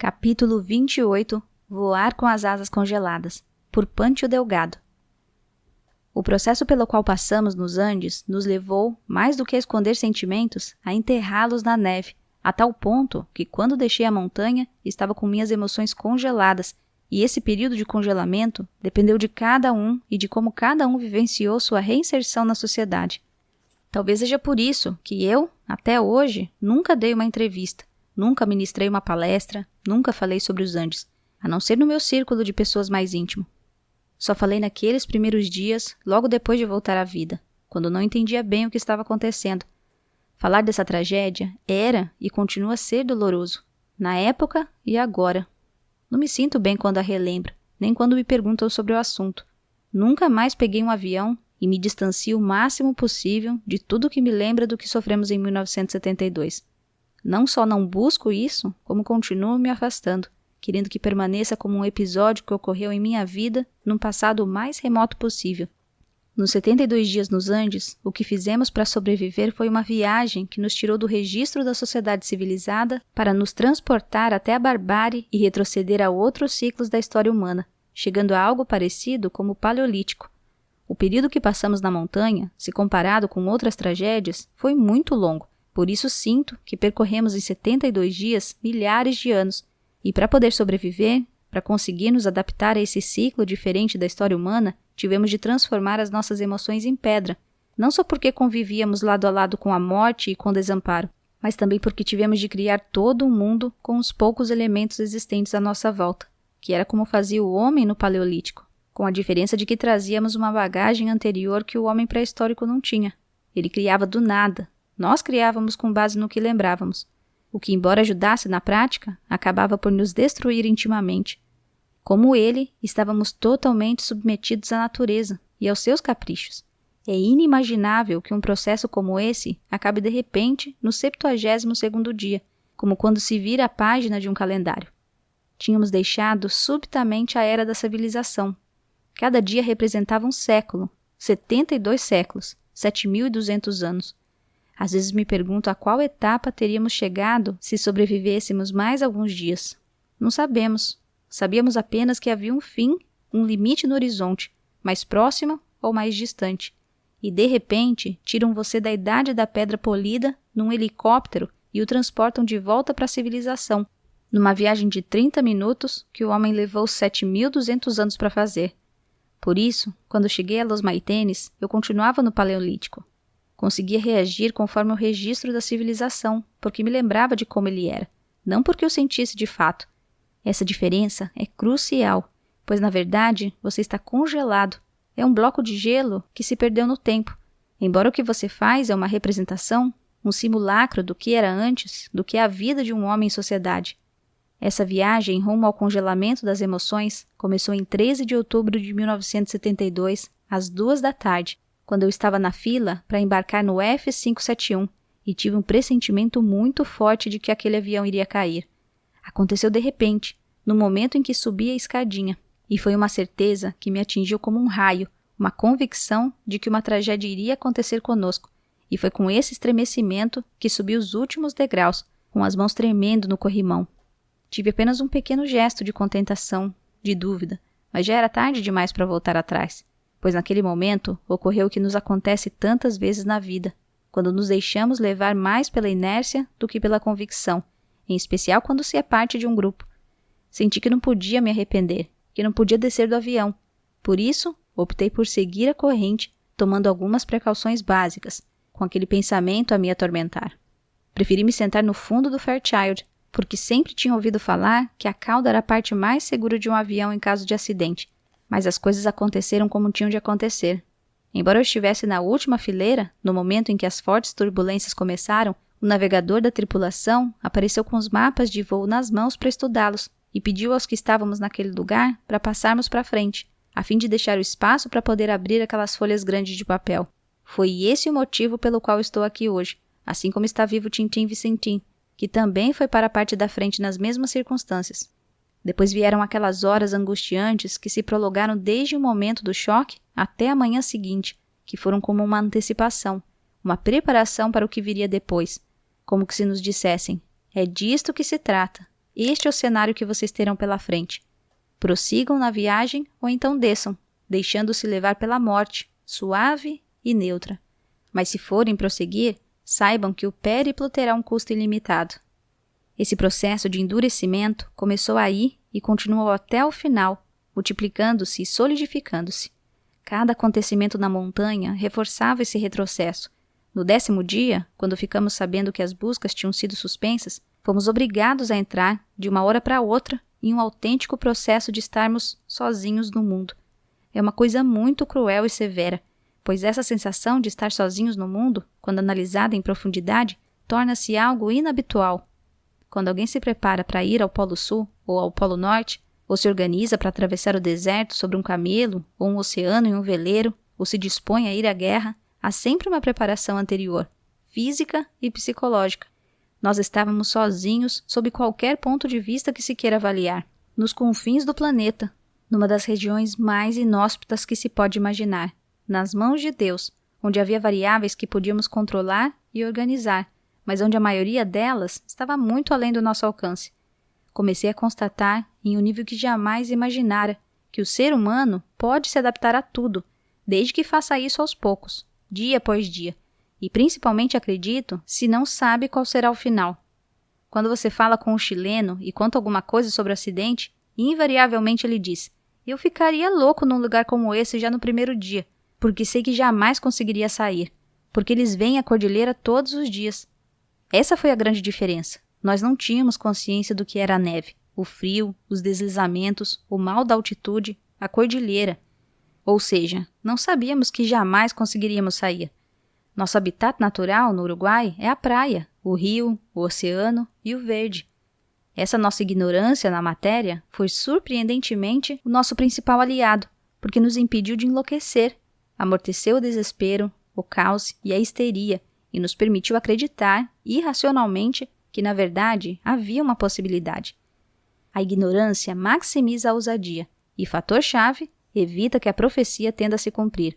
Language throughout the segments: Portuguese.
Capítulo 28 Voar com as asas congeladas, por Pâncio Delgado. O processo pelo qual passamos nos Andes nos levou, mais do que a esconder sentimentos, a enterrá-los na neve, a tal ponto que, quando deixei a montanha, estava com minhas emoções congeladas, e esse período de congelamento dependeu de cada um e de como cada um vivenciou sua reinserção na sociedade. Talvez seja por isso que eu, até hoje, nunca dei uma entrevista, nunca ministrei uma palestra, nunca falei sobre os Andes, a não ser no meu círculo de pessoas mais íntimo. Só falei naqueles primeiros dias, logo depois de voltar à vida, quando não entendia bem o que estava acontecendo. Falar dessa tragédia era e continua a ser doloroso, na época e agora. Não me sinto bem quando a relembro, nem quando me perguntam sobre o assunto. Nunca mais peguei um avião e me distancio o máximo possível de tudo que me lembra do que sofremos em 1972. Não só não busco isso, como continuo me afastando, querendo que permaneça como um episódio que ocorreu em minha vida num passado o mais remoto possível. Nos 72 dias nos Andes, o que fizemos para sobreviver foi uma viagem que nos tirou do registro da sociedade civilizada para nos transportar até a barbárie e retroceder a outros ciclos da história humana, chegando a algo parecido como o Paleolítico. O período que passamos na montanha, se comparado com outras tragédias, foi muito longo. Por isso sinto que percorremos em 72 dias milhares de anos, e para poder sobreviver, para conseguir nos adaptar a esse ciclo diferente da história humana, tivemos de transformar as nossas emoções em pedra, não só porque convivíamos lado a lado com a morte e com o desamparo, mas também porque tivemos de criar todo um mundo com os poucos elementos existentes à nossa volta, que era como fazia o homem no Paleolítico, com a diferença de que trazíamos uma bagagem anterior que o homem pré-histórico não tinha. Ele criava do nada. Nós criávamos com base no que lembrávamos, o que, embora ajudasse na prática, acabava por nos destruir intimamente. Como ele, estávamos totalmente submetidos à natureza e aos seus caprichos. É inimaginável que um processo como esse acabe de repente no 72º dia, como quando se vira a página de um calendário. Tínhamos deixado subitamente a era da civilização. Cada dia representava um século, 72 séculos, 7.200 anos. Às vezes me pergunto a qual etapa teríamos chegado se sobrevivêssemos mais alguns dias. Não sabemos. Sabíamos apenas que havia um fim, um limite no horizonte, mais próximo ou mais distante. E de repente tiram você da idade da pedra polida num helicóptero e o transportam de volta para a civilização, numa viagem de 30 minutos que o homem levou 7.200 anos para fazer. Por isso, quando cheguei a Los Maitenes, eu continuava no Paleolítico. Conseguia reagir conforme o registro da civilização, porque me lembrava de como ele era, não porque eu sentisse de fato. Essa diferença é crucial, pois na verdade você está congelado. É um bloco de gelo que se perdeu no tempo. Embora o que você faz é uma representação, um simulacro do que era antes, do que é a vida de um homem em sociedade. Essa viagem rumo ao congelamento das emoções começou em 13 de outubro de 1972, às 14h, quando eu estava na fila para embarcar no F-571 e tive um pressentimento muito forte de que aquele avião iria cair. Aconteceu de repente, no momento em que subi a escadinha, e foi uma certeza que me atingiu como um raio, uma convicção de que uma tragédia iria acontecer conosco, e foi com esse estremecimento que subi os últimos degraus, com as mãos tremendo no corrimão. Tive apenas um pequeno gesto de contentação, de dúvida, mas já era tarde demais para voltar atrás. Pois naquele momento ocorreu o que nos acontece tantas vezes na vida, quando nos deixamos levar mais pela inércia do que pela convicção, em especial quando se é parte de um grupo. Senti que não podia me arrepender, que não podia descer do avião. Por isso, optei por seguir a corrente, tomando algumas precauções básicas, com aquele pensamento a me atormentar. Preferi me sentar no fundo do Fairchild, porque sempre tinha ouvido falar que a cauda era a parte mais segura de um avião em caso de acidente. Mas as coisas aconteceram como tinham de acontecer. Embora eu estivesse na última fileira, no momento em que as fortes turbulências começaram, o navegador da tripulação apareceu com os mapas de voo nas mãos para estudá-los e pediu aos que estávamos naquele lugar para passarmos para frente, a fim de deixar o espaço para poder abrir aquelas folhas grandes de papel. Foi esse o motivo pelo qual estou aqui hoje, assim como está vivo Tintim Vicentim, que também foi para a parte da frente nas mesmas circunstâncias. Depois vieram aquelas horas angustiantes que se prolongaram desde o momento do choque até a manhã seguinte, que foram como uma antecipação, uma preparação para o que viria depois, como que se nos dissessem, é disto que se trata, este é o cenário que vocês terão pela frente. Prossigam na viagem ou então desçam, deixando-se levar pela morte, suave e neutra. Mas se forem prosseguir, saibam que o périplo terá um custo ilimitado. Esse processo de endurecimento começou aí e continuou até o final, multiplicando-se e solidificando-se. Cada acontecimento na montanha reforçava esse retrocesso. No 10º dia, quando ficamos sabendo que as buscas tinham sido suspensas, fomos obrigados a entrar, de uma hora para outra, em um autêntico processo de estarmos sozinhos no mundo. É uma coisa muito cruel e severa, pois essa sensação de estar sozinhos no mundo, quando analisada em profundidade, torna-se algo inabitual. Quando alguém se prepara para ir ao Polo Sul ou ao Polo Norte, ou se organiza para atravessar o deserto sobre um camelo, ou um oceano em um veleiro, ou se dispõe a ir à guerra, há sempre uma preparação anterior, física e psicológica. Nós estávamos sozinhos sob qualquer ponto de vista que se queira avaliar, nos confins do planeta, numa das regiões mais inóspitas que se pode imaginar, nas mãos de Deus, onde havia variáveis que podíamos controlar e organizar, mas onde a maioria delas estava muito além do nosso alcance. Comecei a constatar, em um nível que jamais imaginara, que o ser humano pode se adaptar a tudo, desde que faça isso aos poucos, dia após dia, e principalmente acredito se não sabe qual será o final. Quando você fala com um chileno e conta alguma coisa sobre o acidente, invariavelmente ele diz: "Eu ficaria louco num lugar como esse já no primeiro dia, porque sei que jamais conseguiria sair, porque eles vêm à cordilheira todos os dias." Essa foi a grande diferença. Nós não tínhamos consciência do que era a neve, o frio, os deslizamentos, o mal da altitude, a cordilheira. Ou seja, não sabíamos que jamais conseguiríamos sair. Nosso habitat natural no Uruguai é a praia, o rio, o oceano e o verde. Essa nossa ignorância na matéria foi surpreendentemente o nosso principal aliado, porque nos impediu de enlouquecer, amorteceu o desespero, o caos e a histeria, e nos permitiu acreditar, irracionalmente, que na verdade havia uma possibilidade. A ignorância maximiza a ousadia e, fator-chave, evita que a profecia tenda a se cumprir.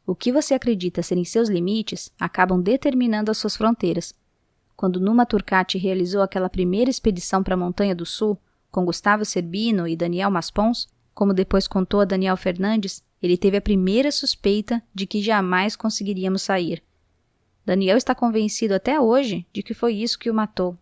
O que você acredita serem seus limites acabam determinando as suas fronteiras. Quando Numa Turcati realizou aquela primeira expedição para a Montanha do Sul, com Gustavo Cerbino e Daniel Maspons, como depois contou a Daniel Fernandes, ele teve a primeira suspeita de que jamais conseguiríamos sair. Daniel está convencido até hoje de que foi isso que o matou.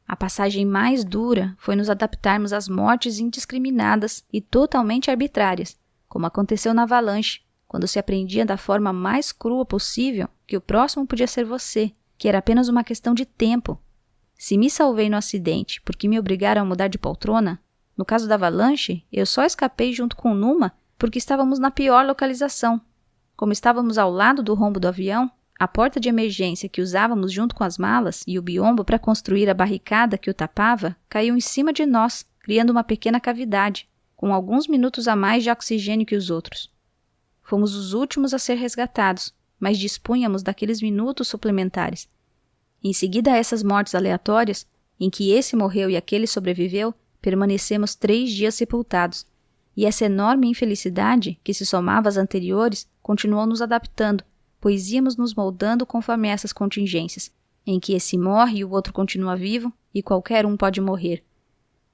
A passagem mais dura foi nos adaptarmos às mortes indiscriminadas e totalmente arbitrárias, como aconteceu na avalanche, quando se aprendia da forma mais crua possível que o próximo podia ser você, que era apenas uma questão de tempo. Se me salvei no acidente porque me obrigaram a mudar de poltrona, no caso da avalanche, eu só escapei junto com Numa porque estávamos na pior localização. Como estávamos ao lado do rombo do avião, a porta de emergência que usávamos junto com as malas e o biombo para construir a barricada que o tapava caiu em cima de nós, criando uma pequena cavidade, com alguns minutos a mais de oxigênio que os outros. Fomos os últimos a ser resgatados, mas dispunhamos daqueles minutos suplementares. Em seguida a essas mortes aleatórias, em que esse morreu e aquele sobreviveu, permanecemos 3 dias sepultados, e essa enorme infelicidade, que se somava às anteriores, continuou nos adaptando, pois íamos nos moldando conforme essas contingências, em que esse morre e o outro continua vivo, e qualquer um pode morrer.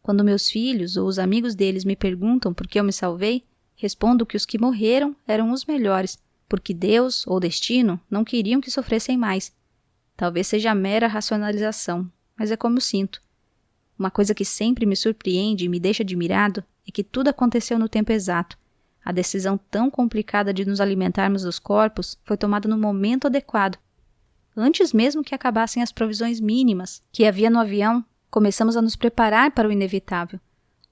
Quando meus filhos ou os amigos deles me perguntam por que eu me salvei, respondo que os que morreram eram os melhores, porque Deus ou destino não queriam que sofressem mais. Talvez seja mera racionalização, mas é como sinto. Uma coisa que sempre me surpreende e me deixa admirado é que tudo aconteceu no tempo exato. A decisão tão complicada de nos alimentarmos dos corpos foi tomada no momento adequado. Antes mesmo que acabassem as provisões mínimas que havia no avião, começamos a nos preparar para o inevitável.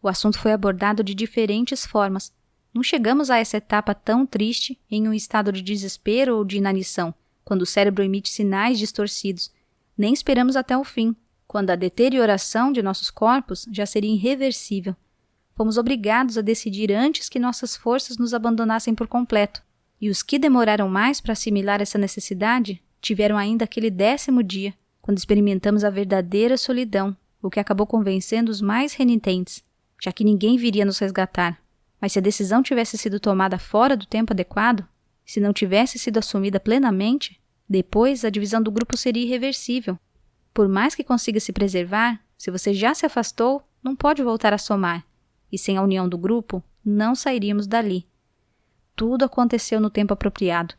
O assunto foi abordado de diferentes formas. Não chegamos a essa etapa tão triste em um estado de desespero ou de inanição, quando o cérebro emite sinais distorcidos. Nem esperamos até o fim, quando a deterioração de nossos corpos já seria irreversível. Fomos obrigados a decidir antes que nossas forças nos abandonassem por completo. E os que demoraram mais para assimilar essa necessidade tiveram ainda aquele 10º dia, quando experimentamos a verdadeira solidão, o que acabou convencendo os mais renitentes, já que ninguém viria nos resgatar. Mas se a decisão tivesse sido tomada fora do tempo adequado, se não tivesse sido assumida plenamente, depois a divisão do grupo seria irreversível. Por mais que consiga se preservar, Se você já se afastou, não pode voltar a somar. E sem a união do grupo, não sairíamos dali. Tudo aconteceu no tempo apropriado.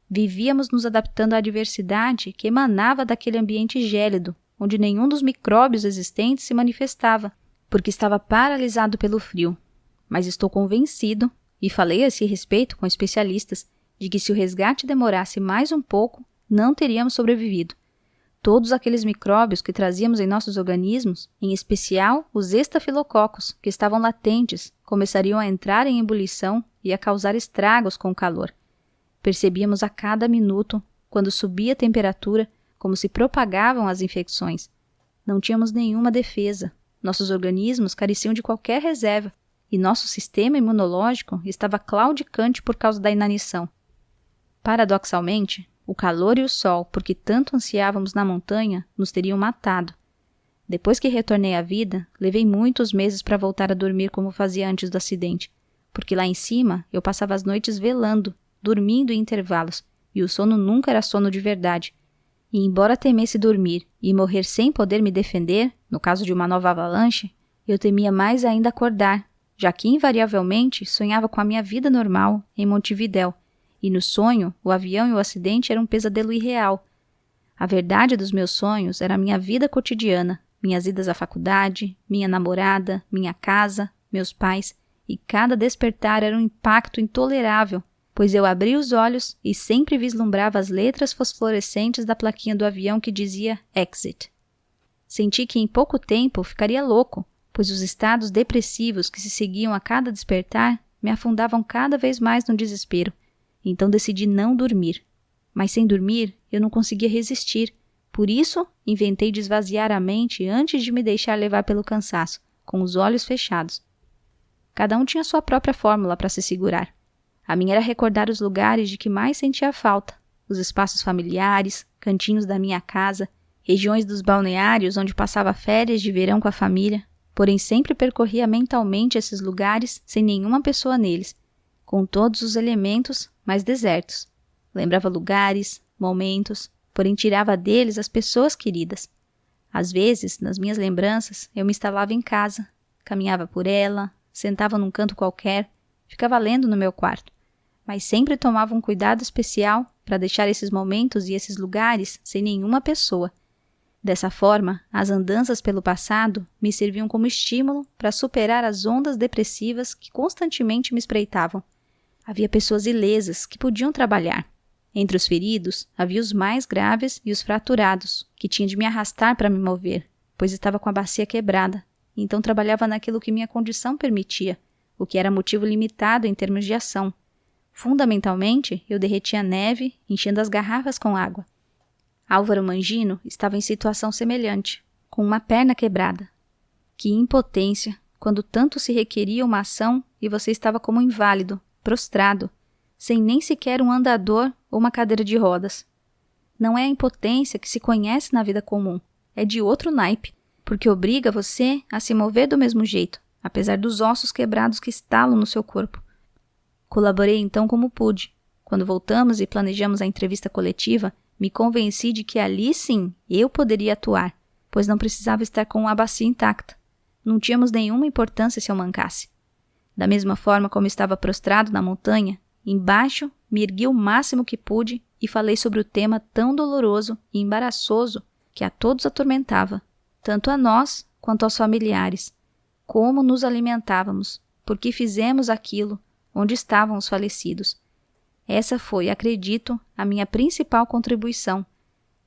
Vivíamos nos adaptando à adversidade que emanava daquele ambiente gélido, onde nenhum dos micróbios existentes se manifestava, porque estava paralisado pelo frio. Mas estou convencido, e falei a esse respeito com especialistas, de que se o resgate demorasse mais um pouco, não teríamos sobrevivido. Todos aqueles micróbios que trazíamos em nossos organismos, em especial os estafilococos, que estavam latentes, começariam a entrar em ebulição e a causar estragos com o calor. Percebíamos a cada minuto, quando subia a temperatura, como se propagavam as infecções. Não tínhamos nenhuma defesa. Nossos organismos careciam de qualquer reserva, e nosso sistema imunológico estava claudicante por causa da inanição. Paradoxalmente, o calor e o sol, por que tanto ansiávamos na montanha, nos teriam matado. Depois que retornei à vida, levei muitos meses para voltar a dormir como fazia antes do acidente, porque lá em cima eu passava as noites velando, dormindo em intervalos, e o sono nunca era sono de verdade. E embora temesse dormir e morrer sem poder me defender, no caso de uma nova avalanche, eu temia mais ainda acordar, já que invariavelmente sonhava com a minha vida normal em Montevidéu, e no sonho o avião e o acidente eram um pesadelo irreal. A verdade dos meus sonhos era a minha vida cotidiana, minhas idas à faculdade, minha namorada, minha casa, meus pais, e cada despertar era um impacto intolerável, pois eu abria os olhos e sempre vislumbrava as letras fosforescentes da plaquinha do avião que dizia Exit. Senti que em pouco tempo ficaria louco, pois os estados depressivos que se seguiam a cada despertar me afundavam cada vez mais no desespero. Então decidi não dormir. Mas sem dormir, eu não conseguia resistir. Por isso, inventei de esvaziar a mente antes de me deixar levar pelo cansaço, com os olhos fechados. Cada um tinha sua própria fórmula para se segurar. A minha era recordar os lugares de que mais sentia falta, os espaços familiares, cantinhos da minha casa, regiões dos balneários onde passava férias de verão com a família, porém sempre percorria mentalmente esses lugares sem nenhuma pessoa neles, com todos os elementos, mas desertos. Lembrava lugares, momentos, porém tirava deles as pessoas queridas. Às vezes, nas minhas lembranças, eu me instalava em casa, caminhava por ela, sentava num canto qualquer, ficava lendo no meu quarto, mas sempre tomava um cuidado especial para deixar esses momentos e esses lugares sem nenhuma pessoa. Dessa forma, as andanças pelo passado me serviam como estímulo para superar as ondas depressivas que constantemente me espreitavam. Havia pessoas ilesas que podiam trabalhar. Entre os feridos, havia os mais graves e os fraturados, que tinham de me arrastar para me mover, pois estava com a bacia quebrada, então trabalhava naquilo que minha condição permitia, o que era motivo limitado em termos de ação. Fundamentalmente, eu derretia a neve, enchendo as garrafas com água. Álvaro Mangino estava em situação semelhante, com uma perna quebrada. Que impotência, quando tanto se requeria uma ação e você estava como inválido, prostrado, sem nem sequer um andador ou uma cadeira de rodas. Não é a impotência que se conhece na vida comum, é de outro naipe, porque obriga você a se mover do mesmo jeito, apesar dos ossos quebrados que estalam no seu corpo. Colaborei então como pude. Quando voltamos e planejamos a entrevista coletiva, me convenci de que ali sim eu poderia atuar, pois não precisava estar com a bacia intacta. Não tínhamos nenhuma importância se eu mancasse. Da mesma forma como estava prostrado na montanha, embaixo me ergui o máximo que pude e falei sobre o tema tão doloroso e embaraçoso que a todos atormentava, tanto a nós quanto aos familiares. Como nos alimentávamos, por que fizemos aquilo, onde estavam os falecidos. Essa foi, acredito, a minha principal contribuição.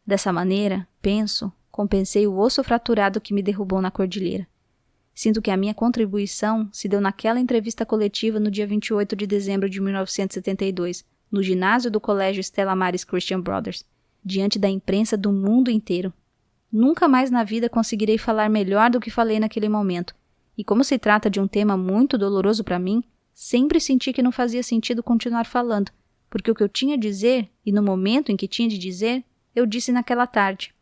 Dessa maneira, penso, compensei o osso fraturado que me derrubou na cordilheira. Sinto que a minha contribuição se deu naquela entrevista coletiva no dia 28 de dezembro de 1972, no ginásio do Colégio Stella Maris Christian Brothers, diante da imprensa do mundo inteiro. Nunca mais na vida conseguirei falar melhor do que falei naquele momento, e como se trata de um tema muito doloroso para mim, sempre senti que não fazia sentido continuar falando, porque o que eu tinha a dizer, e no momento em que tinha de dizer, eu disse naquela tarde.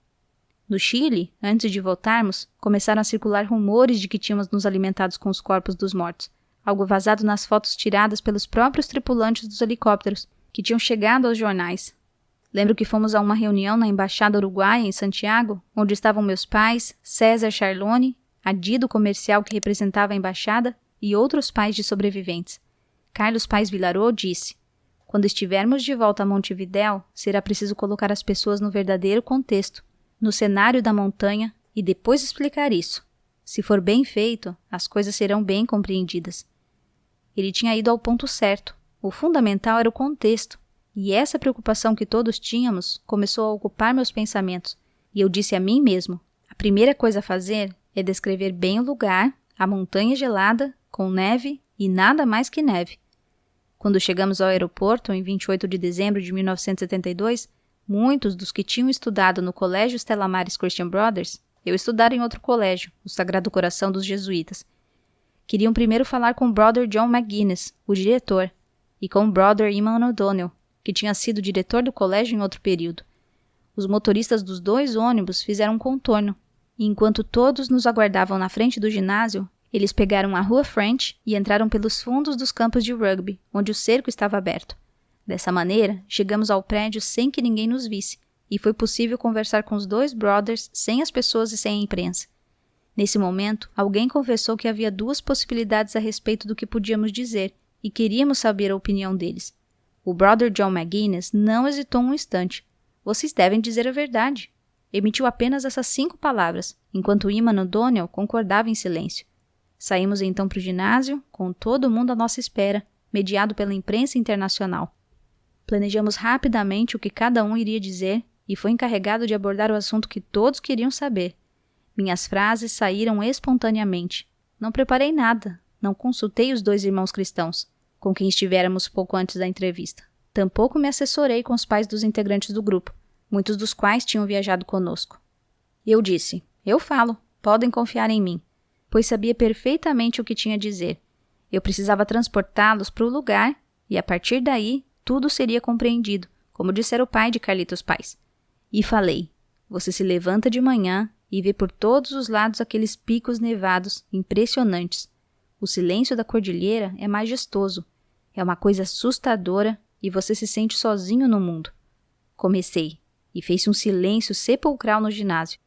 No Chile, antes de voltarmos, começaram a circular rumores de que tínhamos nos alimentados com os corpos dos mortos, algo vazado nas fotos tiradas pelos próprios tripulantes dos helicópteros, que tinham chegado aos jornais. Lembro que fomos a uma reunião na Embaixada Uruguaia, em Santiago, onde estavam meus pais, César Charlone, a Dido comercial que representava a embaixada, e outros pais de sobreviventes. Carlos Paes Vilaró disse: quando estivermos de volta a Montevidéu, será preciso colocar as pessoas no verdadeiro contexto, no cenário da montanha, e depois explicar isso. Se for bem feito, as coisas serão bem compreendidas. Ele tinha ido ao ponto certo. O fundamental era o contexto. E essa preocupação que todos tínhamos começou a ocupar meus pensamentos. E eu disse a mim mesmo: a primeira coisa a fazer é descrever bem o lugar, a montanha gelada, com neve e nada mais que neve. Quando chegamos ao aeroporto, em 28 de dezembro de 1972, muitos dos que tinham estudado no Colégio Stella Maris Christian Brothers, eu estudara em outro colégio, o Sagrado Coração dos Jesuítas, queriam primeiro falar com o Brother John McGuinness, o diretor, e com o Brother Eamon O'Donnell, que tinha sido diretor do colégio em outro período. Os motoristas dos 2 ônibus fizeram um contorno, e enquanto todos nos aguardavam na frente do ginásio, eles pegaram a Rua French e entraram pelos fundos dos campos de rugby, onde o cerco estava aberto. Dessa maneira, chegamos ao prédio sem que ninguém nos visse, e foi possível conversar com os 2 brothers sem as pessoas e sem a imprensa. Nesse momento, alguém confessou que havia 2 possibilidades a respeito do que podíamos dizer, e queríamos saber a opinião deles. O Brother John McGuinness não hesitou um instante. Vocês devem dizer a verdade. Emitiu apenas essas 5 palavras, enquanto Eamon O'Donnell concordava em silêncio. Saímos então para o ginásio, com todo mundo à nossa espera, mediado pela imprensa internacional. Planejamos rapidamente o que cada um iria dizer e foi encarregado de abordar o assunto que todos queriam saber. Minhas frases saíram espontaneamente. Não preparei nada, não consultei os 2 irmãos cristãos, com quem estivéramos pouco antes da entrevista. Tampouco me assessorei com os pais dos integrantes do grupo, muitos dos quais tinham viajado conosco. Eu disse: eu falo, podem confiar em mim, pois sabia perfeitamente o que tinha a dizer. Eu precisava transportá-los para o lugar e, a partir daí, tudo seria compreendido, como dissera o pai de Carlitos Paes. E falei: você se levanta de manhã e vê por todos os lados aqueles picos nevados impressionantes. O silêncio da cordilheira é majestoso, é uma coisa assustadora e você se sente sozinho no mundo. Comecei, e fez-se um silêncio sepulcral no ginásio.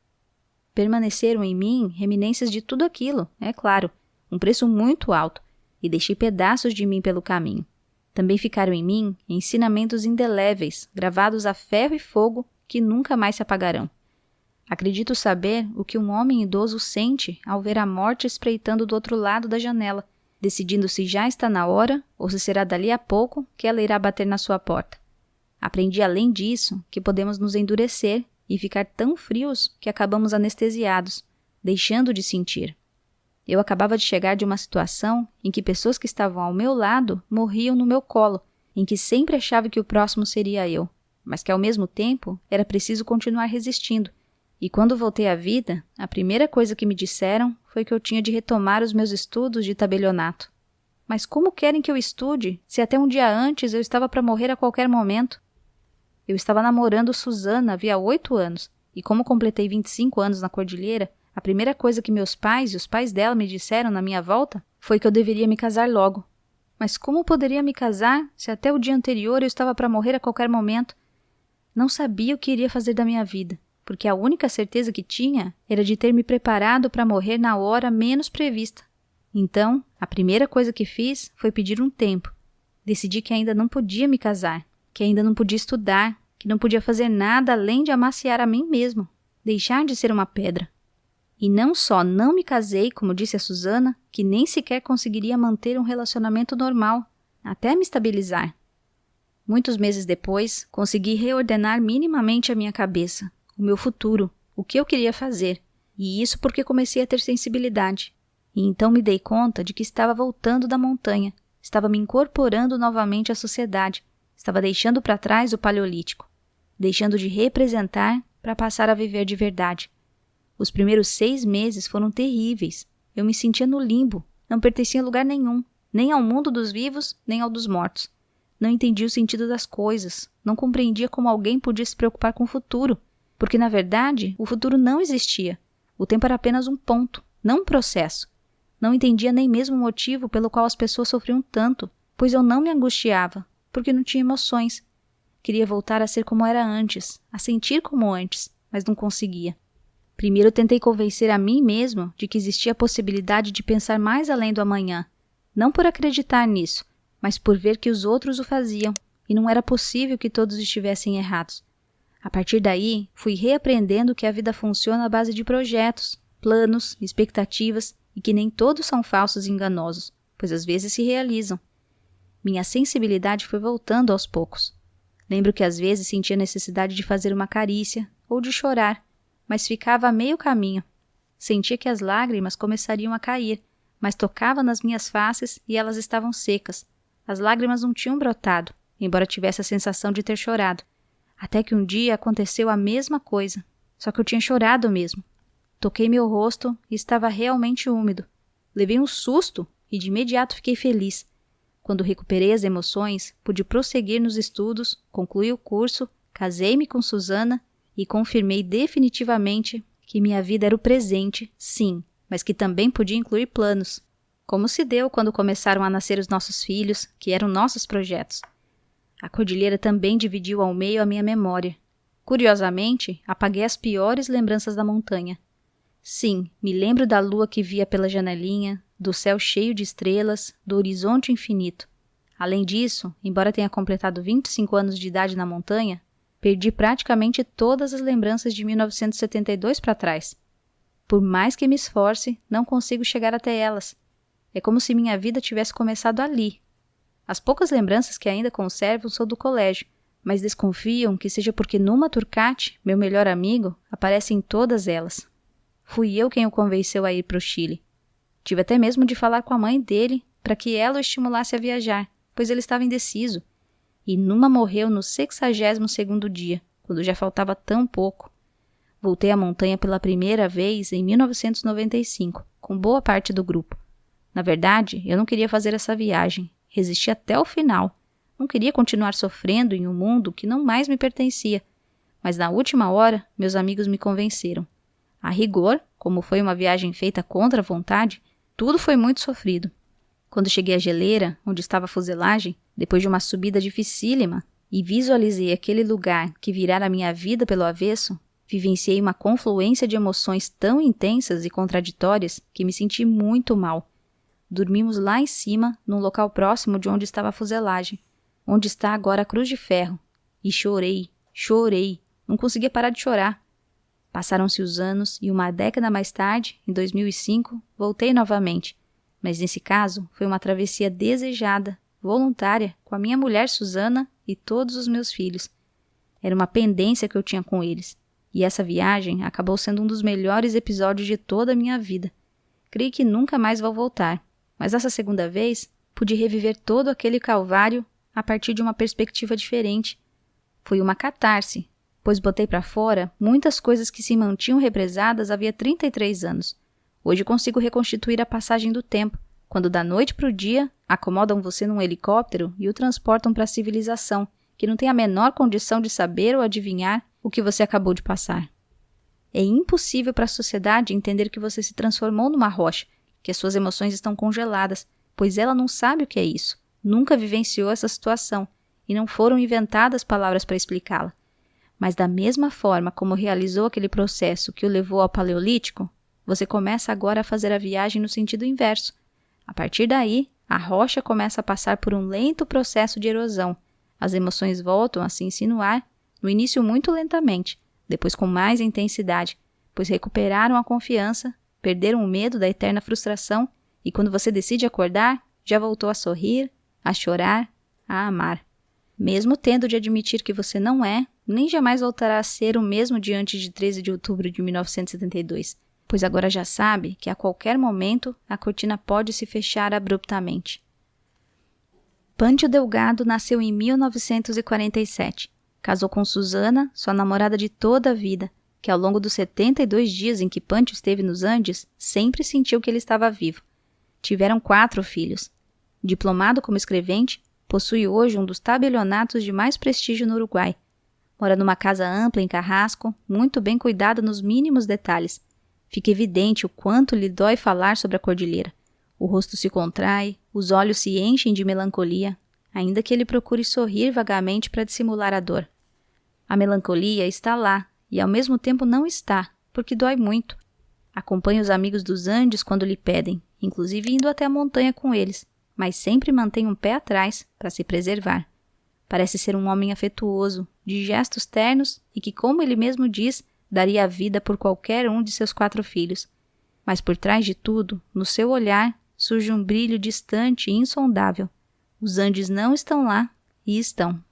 Permaneceram em mim reminiscências de tudo aquilo, é claro, um preço muito alto, e deixei pedaços de mim pelo caminho. Também ficaram em mim ensinamentos indeléveis, gravados a ferro e fogo, que nunca mais se apagarão. Acredito saber o que um homem idoso sente ao ver a morte espreitando do outro lado da janela, decidindo se já está na hora ou se será dali a pouco que ela irá bater na sua porta. Aprendi além disso que podemos nos endurecer e ficar tão frios que acabamos anestesiados, deixando de sentir. Eu acabava de chegar de uma situação em que pessoas que estavam ao meu lado morriam no meu colo, em que sempre achava que o próximo seria eu, mas que ao mesmo tempo era preciso continuar resistindo. E quando voltei à vida, a primeira coisa que me disseram foi que eu tinha de retomar os meus estudos de tabelionato. Mas como querem que eu estude, se até um dia antes eu estava para morrer a qualquer momento? Eu estava namorando Susana havia 8 anos, e como completei 25 anos na cordilheira, a primeira coisa que meus pais e os pais dela me disseram na minha volta foi que eu deveria me casar logo. Mas como poderia me casar se até o dia anterior eu estava para morrer a qualquer momento? Não sabia o que iria fazer da minha vida, porque a única certeza que tinha era de ter me preparado para morrer na hora menos prevista. Então, a primeira coisa que fiz foi pedir um tempo. Decidi que ainda não podia me casar, que ainda não podia estudar, que não podia fazer nada além de amaciar a mim mesmo, deixar de ser uma pedra. E não só não me casei, como disse a Susana, que nem sequer conseguiria manter um relacionamento normal, até me estabilizar. Muitos meses depois, consegui reordenar minimamente a minha cabeça, o meu futuro, o que eu queria fazer, e isso porque comecei a ter sensibilidade. E então me dei conta de que estava voltando da montanha, estava me incorporando novamente à sociedade, estava deixando para trás o paleolítico, deixando de representar para passar a viver de verdade. Os primeiros 6 meses foram terríveis. Eu me sentia no limbo, não pertencia a lugar nenhum, nem ao mundo dos vivos, nem ao dos mortos. Não entendia o sentido das coisas, não compreendia como alguém podia se preocupar com o futuro, porque, na verdade, o futuro não existia. O tempo era apenas um ponto, não um processo. Não entendia nem mesmo o motivo pelo qual as pessoas sofriam tanto, pois eu não me angustiava, porque não tinha emoções. queria voltar a ser como era antes, a sentir como antes, mas não conseguia. Primeiro tentei convencer a mim mesmo de que existia a possibilidade de pensar mais além do amanhã, não por acreditar nisso, mas por ver que os outros o faziam, e não era possível que todos estivessem errados. A partir daí, fui reaprendendo que a vida funciona à base de projetos, planos, expectativas, e que nem todos são falsos e enganosos, pois às vezes se realizam. Minha sensibilidade foi voltando aos poucos. Lembro que às vezes sentia necessidade de fazer uma carícia ou de chorar, mas ficava a meio caminho. Sentia que as lágrimas começariam a cair, mas tocava nas minhas faces e elas estavam secas. As lágrimas não tinham brotado, embora tivesse a sensação de ter chorado. Até que um dia aconteceu a mesma coisa, só que eu tinha chorado mesmo. Toquei meu rosto e estava realmente úmido. Levei um susto e de imediato fiquei feliz. Quando recuperei as emoções, pude prosseguir nos estudos, concluí o curso, casei-me com Susana e confirmei definitivamente que minha vida era o presente, sim, mas que também podia incluir planos. Como se deu quando começaram a nascer os nossos filhos, que eram nossos projetos. A cordilheira também dividiu ao meio a minha memória. Curiosamente, apaguei as piores lembranças da montanha. Sim, me lembro da lua que via pela janelinha, do céu cheio de estrelas, do horizonte infinito. Além disso, embora tenha completado 25 anos de idade na montanha, perdi praticamente todas as lembranças de 1972 para trás. Por mais que me esforce, não consigo chegar até elas. É como se minha vida tivesse começado ali. As poucas lembranças que ainda conservo são do colégio, mas desconfiam que seja porque Numa Turcati, meu melhor amigo, aparece em todas elas. Fui eu quem o convenceu a ir para o Chile. Tive até mesmo de falar com a mãe dele para que ela o estimulasse a viajar, pois ele estava indeciso. E Numa morreu no 62º dia, quando já faltava tão pouco. Voltei à montanha pela primeira vez em 1995, com boa parte do grupo. Na verdade, eu não queria fazer essa viagem. Resisti até o final. Não queria continuar sofrendo em um mundo que não mais me pertencia. Mas na última hora, meus amigos me convenceram. A rigor, como foi uma viagem feita contra a vontade, tudo foi muito sofrido. Quando cheguei à geleira, onde estava a fuselagem, depois de uma subida dificílima, e visualizei aquele lugar que virara a minha vida pelo avesso, vivenciei uma confluência de emoções tão intensas e contraditórias que me senti muito mal. Dormimos lá em cima, num local próximo de onde estava a fuselagem, onde está agora a Cruz de Ferro. E chorei, não conseguia parar de chorar. Passaram-se os anos e uma década mais tarde, em 2005, voltei novamente. Mas nesse caso, foi uma travessia desejada, voluntária, com a minha mulher Susana e todos os meus filhos. Era uma pendência que eu tinha com eles. E essa viagem acabou sendo um dos melhores episódios de toda a minha vida. Creio que nunca mais vou voltar. Mas essa segunda vez, pude reviver todo aquele calvário a partir de uma perspectiva diferente. Foi uma catarse, pois botei para fora muitas coisas que se mantinham represadas havia 33 anos. Hoje consigo reconstituir a passagem do tempo, quando da noite para o dia acomodam você num helicóptero e o transportam para a civilização, que não tem a menor condição de saber ou adivinhar o que você acabou de passar. É impossível para a sociedade entender que você se transformou numa rocha, que as suas emoções estão congeladas, pois ela não sabe o que é isso, nunca vivenciou essa situação, e não foram inventadas palavras para explicá-la. Mas da mesma forma como realizou aquele processo que o levou ao Paleolítico, você começa agora a fazer a viagem no sentido inverso. A partir daí, a rocha começa a passar por um lento processo de erosão. As emoções voltam a se insinuar, no início muito lentamente, depois com mais intensidade, pois recuperaram a confiança, perderam o medo da eterna frustração e quando você decide acordar, já voltou a sorrir, a chorar, a amar. Mesmo tendo de admitir que você não é, nem jamais voltará a ser o mesmo de antes de 13 de outubro de 1972, pois agora já sabe que a qualquer momento a cortina pode se fechar abruptamente. Pâncio Delgado nasceu em 1947. Casou com Susana, sua namorada de toda a vida, que ao longo dos 72 dias em que Pâncio esteve nos Andes, sempre sentiu que ele estava vivo. Tiveram 4 filhos. Diplomado como escrevente, possui hoje um dos tabelionatos de mais prestígio no Uruguai. Mora numa casa ampla em Carrasco, muito bem cuidada nos mínimos detalhes. Fica evidente o quanto lhe dói falar sobre a cordilheira. O rosto se contrai, os olhos se enchem de melancolia. ainda que ele procure sorrir vagamente para dissimular a dor. A melancolia está lá, e ao mesmo tempo não está, porque dói muito. Acompanha os amigos dos Andes quando lhe pedem, inclusive indo até a montanha com eles, mas sempre mantém um pé atrás para se preservar. Parece ser um homem afetuoso, de gestos ternos e que, como ele mesmo diz, daria a vida por qualquer um de seus 4 filhos. Mas por trás de tudo, no seu olhar, surge um brilho distante e insondável. Os Andes não estão lá, e estão.